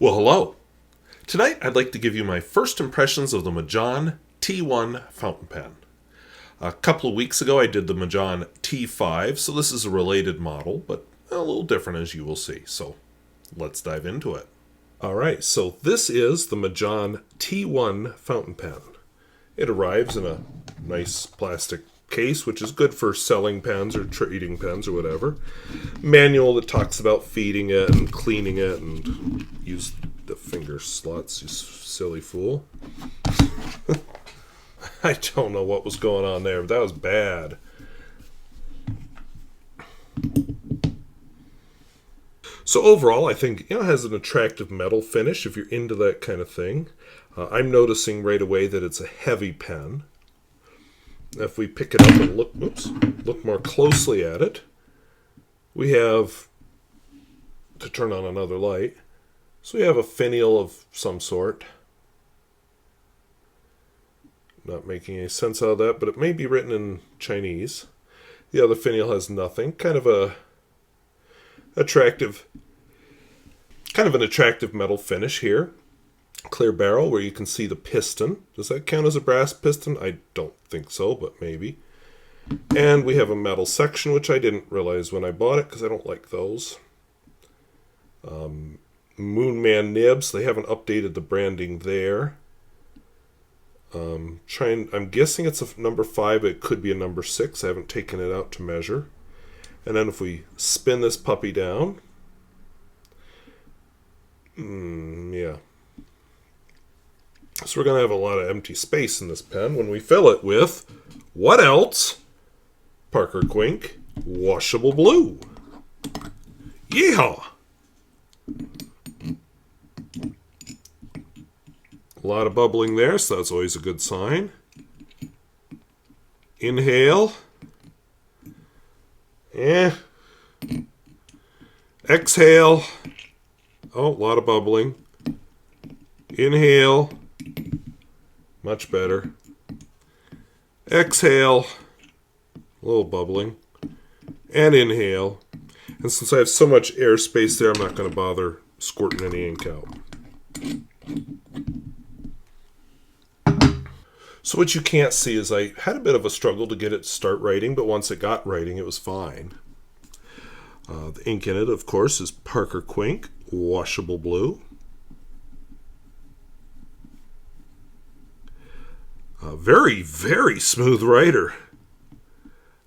Well, hello. Tonight I'd like to give you my first impressions of the Majohn T1 fountain pen. A couple of weeks ago I did the Majohn T5, so this is a related model, but a little different as you will see. So let's dive into it. Alright, so this is the Majohn T1 fountain pen. It arrives in a nice plastic case, which is good for selling pens or trading pens or whatever. Manual that talks about feeding it and cleaning it and use the finger slots, you silly fool. I don't know what was going on there, but that was bad. So overall, I think it has an attractive metal finish if you're into that kind of thing. I'm noticing right away that it's a heavy pen. If we pick it up and look more closely at it, we have, to turn on another light, so we have a finial of some sort. Not making any sense out of that, but it may be written in Chinese. The other finial has nothing. Kind of an attractive metal finish here. Clear barrel where you can see the piston. Does that count as a brass piston? I don't think so, but maybe. And we have a metal section, which I didn't realize when I bought it because I don't like those. Moonman nibs. They haven't updated the branding there. I'm guessing it's a number 5, but it could be a number 6. I haven't taken it out to measure. And then if we spin this puppy down, yeah. So we're going to have a lot of empty space in this pen when we fill it with, what else? Parker Quink Washable Blue. Yeehaw! A lot of bubbling there, so that's always a good sign. Inhale. Exhale. Oh, a lot of bubbling. Inhale. Much better. Exhale. A little bubbling. And inhale. And since I have so much airspace there, I'm not going to bother squirting any ink out. So what you can't see is I had a bit of a struggle to get it to start writing, but once it got writing, it was fine. The ink in it, of course, is Parker Quink Washable Blue. Very, very smooth writer.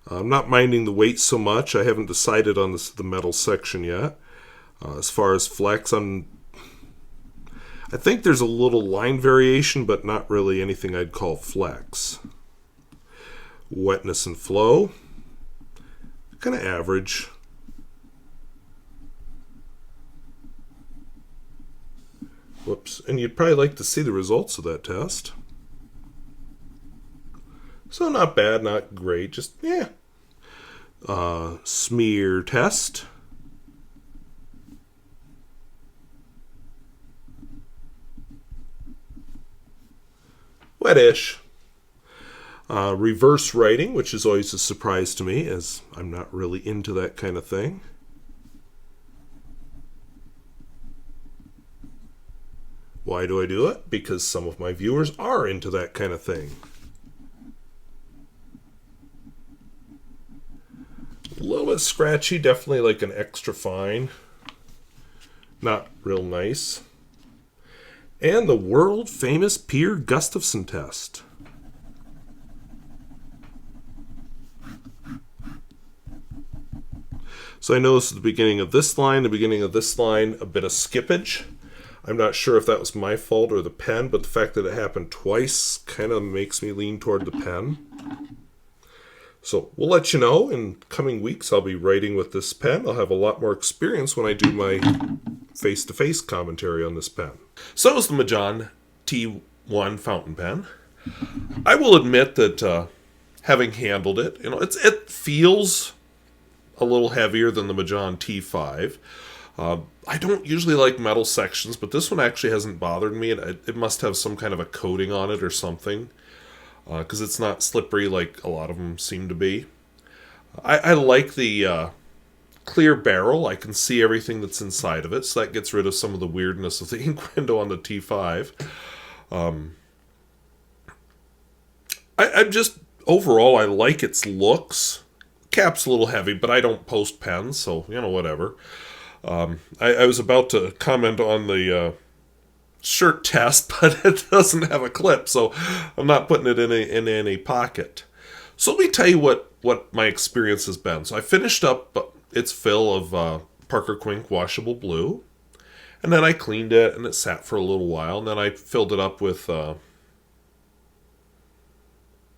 I'm not minding the weight so much. I haven't decided on the metal section yet. As far as flex, I think there's a little line variation, but not really anything I'd call flex. Wetness and flow, kind of average. Whoops, and you'd probably like to see the results of that test. So not bad, not great, just, yeah. Smear test. Wet-ish. Reverse writing, which is always a surprise to me, as I'm not really into that kind of thing. Why do I do it? Because some of my viewers are into that kind of thing. A little bit scratchy, definitely like an extra fine. Not real nice. And the world famous Peer Gustafson test. So I noticed at the beginning of this line, a bit of skippage. I'm not sure if that was my fault or the pen, but the fact that it happened twice kind of makes me lean toward the pen. So we'll let you know in coming weeks. I'll be writing with this pen. I'll have a lot more experience when I do my face-to-face commentary on this pen. So that was the Majohn T1 fountain pen. I will admit that having handled it, it feels a little heavier than the Majohn T5. I don't usually like metal sections, but this one actually hasn't bothered me. It must have some kind of a coating on it or something, because it's not slippery like a lot of them seem to be. I like the clear barrel. I can see everything that's inside of it, so that gets rid of some of the weirdness of the ink window on the T5. I'm just, overall, I like its looks. Cap's a little heavy, but I don't post pens, so, whatever. I was about to comment on the shirt test, but it doesn't have a clip, so I'm not putting it in any pocket. So let me tell you what my experience has been. So I finished up its fill of Parker Quink washable blue, and then I cleaned it, and it sat for a little while, and then I filled it up with...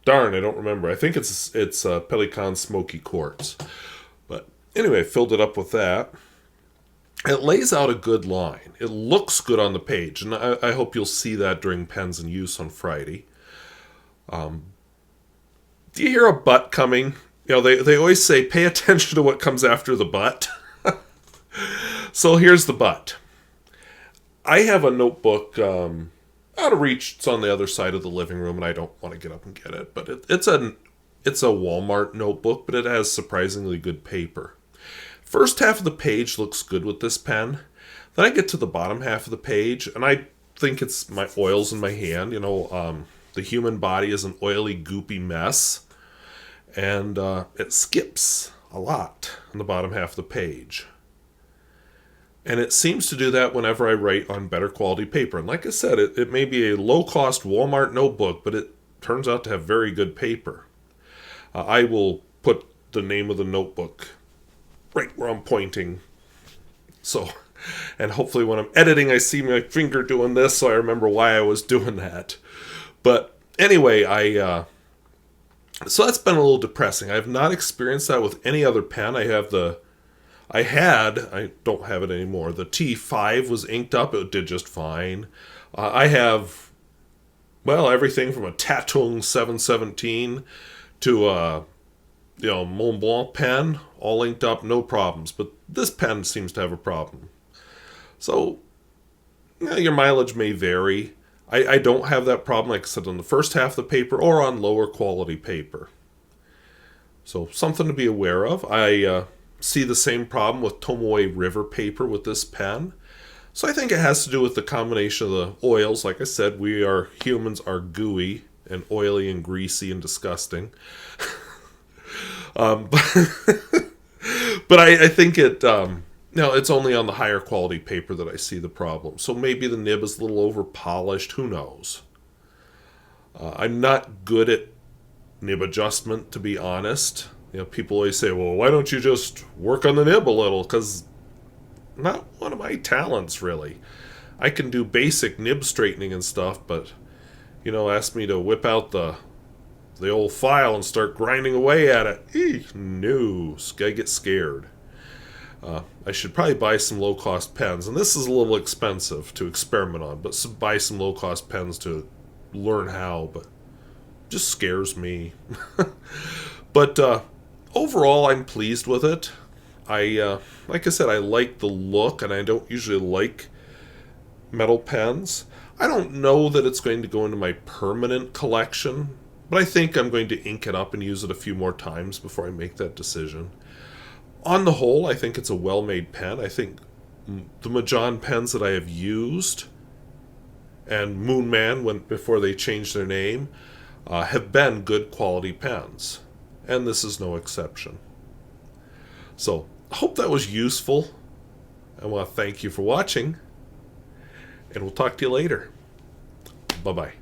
darn, I don't remember. I think it's Pelican Smoky Quartz. But anyway, filled it up with that. It lays out a good line. It looks good on the page, and I hope you'll see that during Pens in Use on Friday. Do you hear a but coming? They always say, pay attention to what comes after the but. So here's the but. I have a notebook out of reach. It's on the other side of the living room, and I don't want to get up and get it. But it's a Walmart notebook, but it has surprisingly good paper. First half of the page looks good with this pen. Then I get to the bottom half of the page, and I think it's my oils in my hand. The human body is an oily, goopy mess, and it skips a lot on the bottom half of the page. And it seems to do that whenever I write on better quality paper. And like I said, it may be a low-cost Walmart notebook, but it turns out to have very good paper. I will put the name of the notebook right where I'm pointing. So, and hopefully when I'm editing, I see my finger doing this, so I remember why I was doing that. But anyway, so that's been a little depressing. I have not experienced that with any other pen. I don't have it anymore. The T5 was inked up. It did just fine. I have, everything from a Tatung 717 to a, Mont Blanc pen, all inked up, no problems. But this pen seems to have a problem. So, your mileage may vary. I don't have that problem, like I said, on the first half of the paper or on lower quality paper. So, something to be aware of. I see the same problem with Tomoe River paper with this pen. So I think it has to do with the combination of the oils. Like I said, humans are gooey and oily and greasy and disgusting. But I think it's only on the higher quality paper that I see the problem. So maybe the nib is a little over polished. Who knows? I'm not good at nib adjustment, to be honest. People always say, well, why don't you just work on the nib a little? Because not one of my talents, really. I can do basic nib straightening and stuff, but, ask me to whip out the old file and start grinding away at it. No, I get scared. I should probably buy some low-cost pens, and this is a little expensive to experiment on, but buy some low-cost pens to learn how, but it just scares me. But, overall, I'm pleased with it. Like I said, I like the look, and I don't usually like metal pens. I don't know that it's going to go into my permanent collection, but I think I'm going to ink it up and use it a few more times before I make that decision. On the whole, I think it's a well-made pen. I think the Majohn pens that I have used, and Moon Man, before they changed their name, have been good quality pens. And this is no exception. So, I hope that was useful. I want to thank you for watching. And we'll talk to you later. Bye-bye.